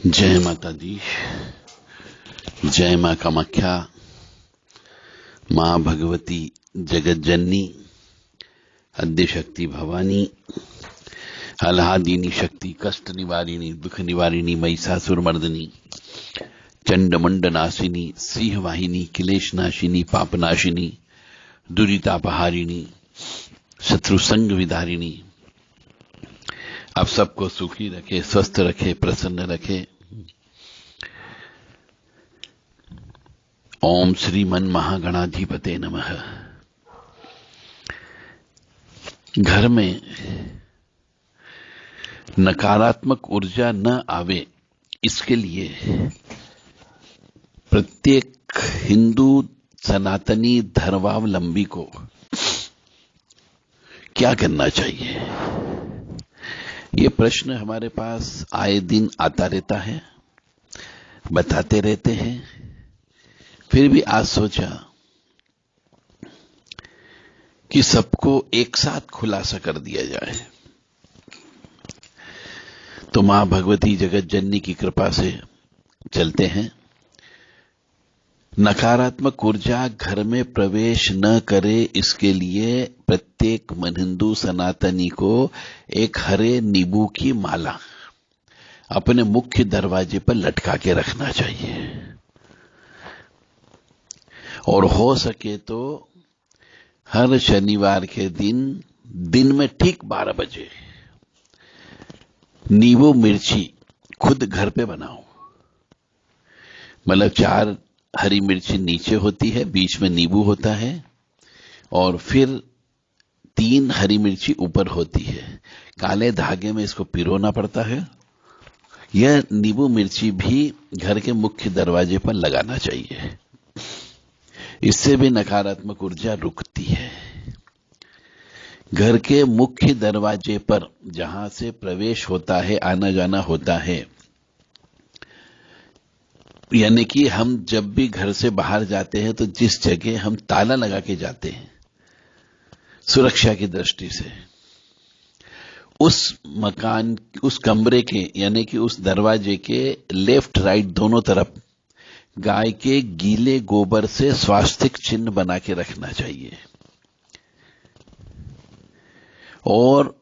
जय माता दी। जय मां कामाख्या, मां भगवती जगत जननी, आद्य शक्ति भवानी, आह्लादिनी शक्ति, कष्ट निवारिणी, दुख निवारिणी, महिषासुर मर्दिनी, चंड मंड नाशिनी, सिंह वाहिनी, क्लेश नाशिनी, पाप नाशिनी, दुरितापहारिणी, शत्रु संग विधारिणी, आप सबको सुखी रखे, स्वस्थ रखे, प्रसन्न रखे। ओम श्री मन महागणाधिपते नमः। घर में नकारात्मक ऊर्जा न आवे, इसके लिए प्रत्येक हिंदू सनातनी धर्मावलंबी को क्या करना चाहिए? ये प्रश्न हमारे पास आए दिन आता रहता है, बताते रहते हैं। फिर भी आज सोचा कि सबको एक साथ खुलासा कर दिया जाए। तो मां भगवती जगत जननी की कृपा से चलते हैं। नकारात्मक ऊर्जा घर में प्रवेश न करे, इसके लिए प्रत्येक मन हिंदू सनातनी को एक हरे नींबू की माला अपने मुख्य दरवाजे पर लटका के रखना चाहिए। और हो सके तो हर शनिवार के दिन में ठीक 12 बजे नींबू मिर्ची खुद घर पे बनाओ। मतलब 4 हरी मिर्ची नीचे होती है, बीच में नींबू होता है, और फिर 3 हरी मिर्ची ऊपर होती है। काले धागे में इसको पिरोना पड़ता है। यह नींबू मिर्ची भी घर के मुख्य दरवाजे पर लगाना चाहिए। इससे भी नकारात्मक ऊर्जा रुकती है। घर के मुख्य दरवाजे पर जहां से प्रवेश होता है, आना जाना होता है, यानी कि हम जब भी घर से बाहर जाते हैं तो जिस जगह हम ताला लगा के जाते हैं सुरक्षा की दृष्टि से, उस मकान, उस कमरे के, यानी कि उस दरवाजे के लेफ्ट राइट दोनों तरफ गाय के गीले गोबर से स्वास्तिक चिन्ह बना के रखना चाहिए। और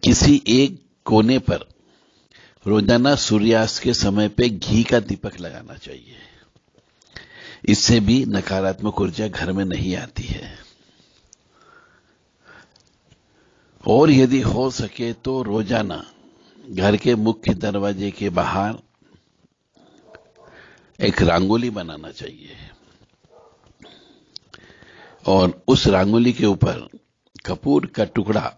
किसी एक कोने पर रोजाना सूर्यास्त के समय पे घी का दीपक लगाना चाहिए। इससे भी नकारात्मक ऊर्जा घर में नहीं आती है। और यदि हो सके तो रोजाना घर के मुख्य दरवाजे के बाहर एक रंगोली बनाना चाहिए और उस रंगोली के ऊपर कपूर का टुकड़ा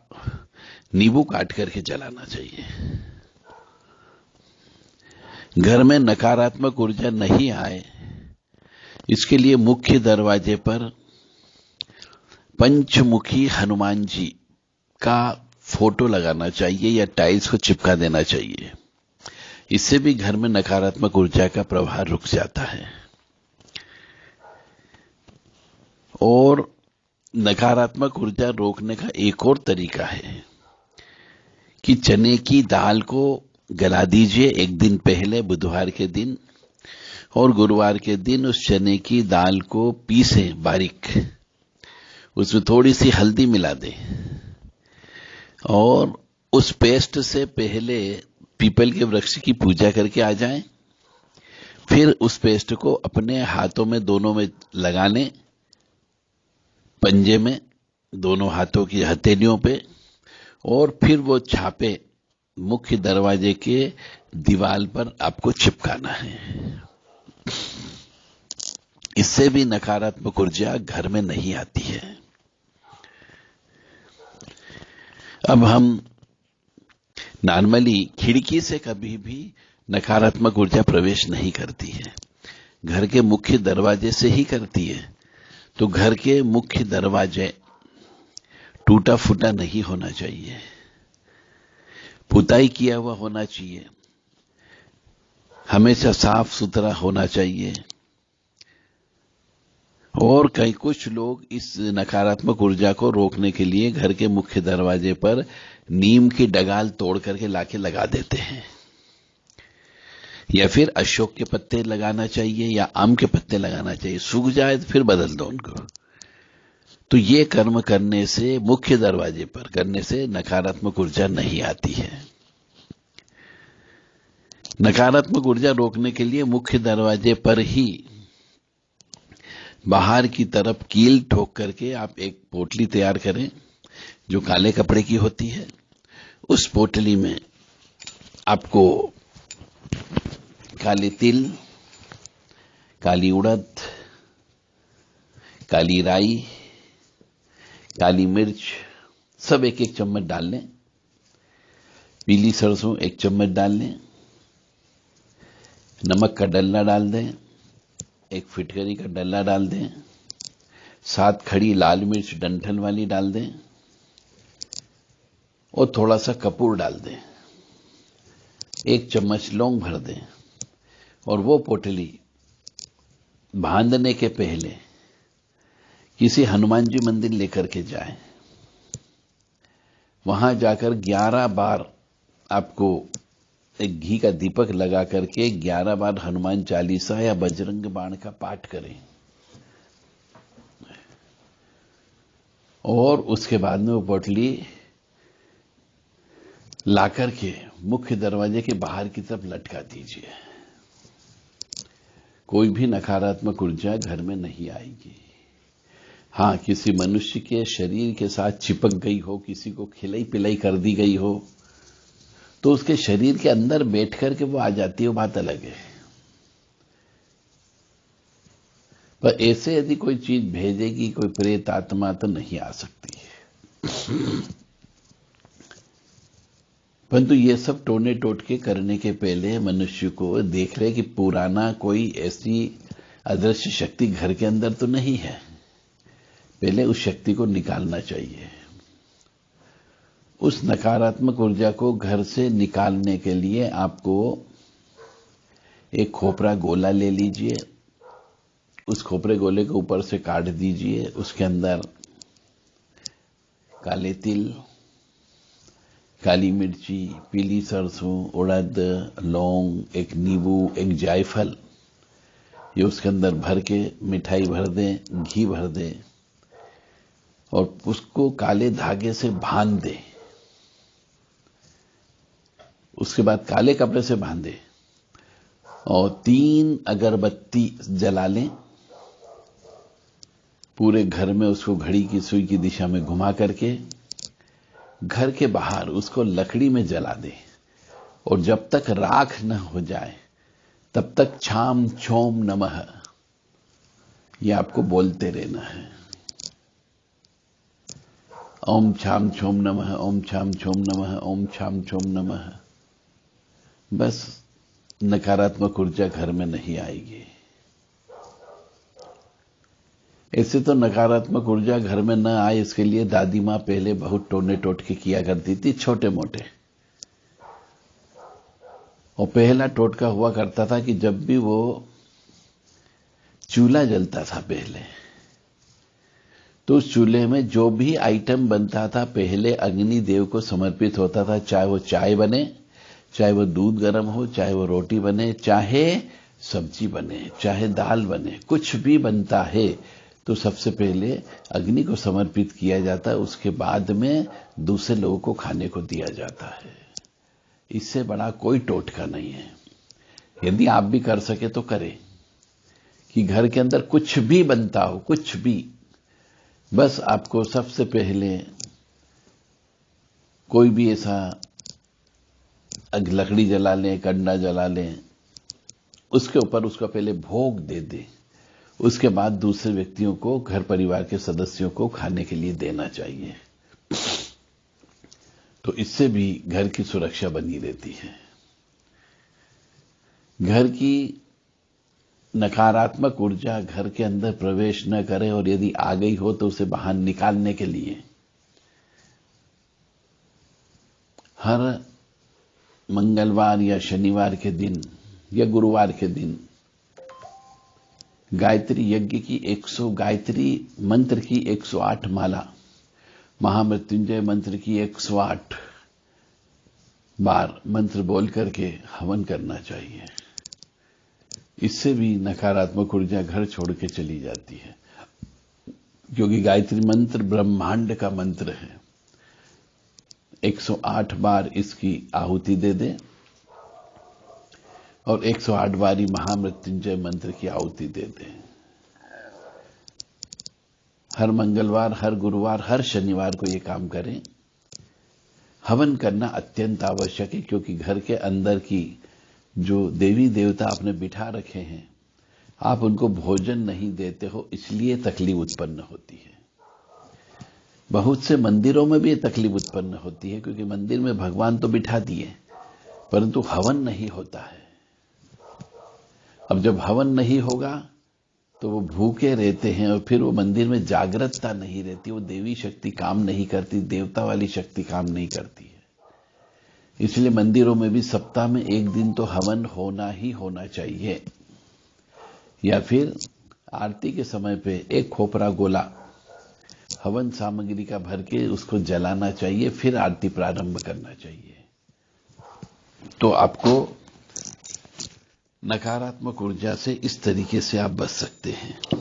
नींबू काट करके जलाना चाहिए। घर में नकारात्मक ऊर्जा नहीं आए, इसके लिए मुख्य दरवाजे पर पंचमुखी हनुमान जी का फोटो लगाना चाहिए या टाइल्स को चिपका देना चाहिए। इससे भी घर में नकारात्मक ऊर्जा का प्रवाह रुक जाता है। और नकारात्मक ऊर्जा रोकने का एक और तरीका है कि चने की दाल को गला दीजिए एक दिन पहले, बुधवार के दिन, और गुरुवार के दिन उस चने की दाल को पीसें बारीक, उसमें थोड़ी सी हल्दी मिला दें और उस पेस्ट से पहले पीपल के वृक्ष की पूजा करके आ जाएं। फिर उस पेस्ट को अपने हाथों में दोनों में लगा लें, पंजे में, दोनों हाथों की हथेलियों पे, और फिर वो छापे मुख्य दरवाजे के दीवार पर आपको चिपकाना है। इससे भी नकारात्मक ऊर्जा घर में नहीं आती है। अब हम नॉर्मली खिड़की से कभी भी नकारात्मक ऊर्जा प्रवेश नहीं करती है, घर के मुख्य दरवाजे से ही करती है। तो घर के मुख्य दरवाजे टूटा फूटा नहीं होना चाहिए, पुताई किया हुआ होना चाहिए, हमेशा साफ सुथरा होना चाहिए। और कई कुछ लोग इस नकारात्मक ऊर्जा को रोकने के लिए घर के मुख्य दरवाजे पर नीम की डगाल तोड़ करके लाके लगा देते हैं। या फिर अशोक के पत्ते लगाना चाहिए या आम के पत्ते लगाना चाहिए। सूख जाए तो फिर बदल दो उनको। तो ये कर्म करने से, मुख्य दरवाजे पर करने से नकारात्मक ऊर्जा नहीं आती है। नकारात्मक ऊर्जा रोकने के लिए मुख्य दरवाजे पर ही बाहर की तरफ कील ठोक करके आप एक पोटली तैयार करें जो काले कपड़े की होती है। उस पोटली में आपको काले तिल, काली उड़द, काली राई, काली मिर्च सब एक एक चम्मच डाल लें। पीली सरसों 1 चम्मच डाल लें। नमक का डल्ला डाल दें, 1 फिटकरी का डल्ला डाल दें। 7 खड़ी लाल मिर्च डंठल वाली डाल दें और थोड़ा सा कपूर डाल दें। 1 चम्मच लौंग भर दें और वो पोटली बांधने के पहले किसी हनुमान जी मंदिर लेकर के जाएं। वहां जाकर 11 बार आपको एक घी का दीपक लगा करके 11 बार हनुमान चालीसा या बजरंग बाण का पाठ करें और उसके बाद में वो पोटली लाकर के मुख्य दरवाजे के बाहर की तरफ लटका दीजिए। कोई भी नकारात्मक ऊर्जा घर में नहीं आएगी। हां, किसी मनुष्य के शरीर के साथ चिपक गई हो, किसी को खिलाई पिलाई कर दी गई हो तो उसके शरीर के अंदर बैठ करके वो आ जाती है, वो बात अलग है। पर ऐसे यदि कोई चीज भेजेगी कोई प्रेत आत्मा तो नहीं आ सकती है। परंतु ये सब टोने टोटके करने के पहले मनुष्य को देख रहे कि पुराना कोई ऐसी अदृश्य शक्ति घर के अंदर तो नहीं है। पहले उस शक्ति को निकालना चाहिए। उस नकारात्मक ऊर्जा को घर से निकालने के लिए आपको एक खोपरा गोला ले लीजिए। उस खोपरे गोले को ऊपर से काट दीजिए। उसके अंदर काले तिल, काली मिर्ची, पीली सरसों, उड़द, लौंग, एक नींबू, एक जायफल, ये उसके अंदर भर के मिठाई भर दें, घी भर दें और उसको काले धागे से बांध दें। उसके बाद काले कपड़े से बांधे और 3 अगरबत्ती जला लें। पूरे घर में उसको घड़ी की सुई की दिशा में घुमा करके घर के बाहर उसको लकड़ी में जला दें और जब तक राख न हो जाए तब तक छाम छोम नमः ये आपको बोलते रहना है। ओम छाम छोम नमः, ओम छाम छोम नमः, ओम छाम छोम नमः। बस नकारात्मक ऊर्जा घर में नहीं आएगी। ऐसे तो नकारात्मक ऊर्जा घर में न आए इसके लिए दादी मां पहले बहुत टोने टोटके किया करती थी, छोटे मोटे। और पहला टोटका हुआ करता था कि जब भी वो चूल्हा जलता था पहले, तो उस चूल्हे में जो भी आइटम बनता था पहले अग्नि देव को समर्पित होता था। चाहे वो चाय बने, चाहे वो दूध गर्म हो, चाहे वो रोटी बने, चाहे सब्जी बने, चाहे दाल बने, कुछ भी बनता है तो सबसे पहले अग्नि को समर्पित किया जाता है। उसके बाद में दूसरे लोगों को खाने को दिया जाता है। इससे बड़ा कोई टोटका नहीं है। यदि आप भी कर सके तो करें कि घर के अंदर कुछ भी बनता हो, कुछ भी, बस आपको सबसे पहले कोई भी ऐसा लकड़ी जला लें, कंडा जला लें, उसके ऊपर उसका पहले भोग दे दें। उसके बाद दूसरे व्यक्तियों को, घर परिवार के सदस्यों को खाने के लिए देना चाहिए। तो इससे भी घर की सुरक्षा बनी रहती है। घर की नकारात्मक ऊर्जा घर के अंदर प्रवेश न करे और यदि आ गई हो तो उसे बाहर निकालने के लिए हर मंगलवार या शनिवार के दिन या गुरुवार के दिन गायत्री यज्ञ की 100 गायत्री मंत्र की 108 माला, महामृत्युंजय मंत्र की 108 बार मंत्र बोल करके हवन करना चाहिए। इससे भी नकारात्मक ऊर्जा घर छोड़ के चली जाती है, क्योंकि गायत्री मंत्र ब्रह्मांड का मंत्र है। 108 बार इसकी आहुति दे दें और 108 बार ही महामृत्युंजय मंत्र की आहुति दे दें। हर मंगलवार, हर गुरुवार, हर शनिवार को ये काम करें। हवन करना अत्यंत आवश्यक है, क्योंकि घर के अंदर की जो देवी देवता आपने बिठा रखे हैं, आप उनको भोजन नहीं देते हो, इसलिए तकलीफ उत्पन्न होती है। बहुत से मंदिरों में भी ये तकलीफ उत्पन्न होती है, क्योंकि मंदिर में भगवान तो बिठा दिए परंतु हवन नहीं होता है। अब जब हवन नहीं होगा तो वो भूखे रहते हैं और फिर वो मंदिर में जागृतता नहीं रहती, वो देवी शक्ति काम नहीं करती, देवता वाली शक्ति काम नहीं करती है। इसलिए मंदिरों में भी सप्ताह में एक दिन तो हवन होना ही होना चाहिए, या फिर आरती के समय पे एक खोपरा गोला हवन सामग्री का भर के उसको जलाना चाहिए, फिर आरती प्रारंभ करना चाहिए। तो आपको नकारात्मक ऊर्जा से इस तरीके से आप बच सकते हैं।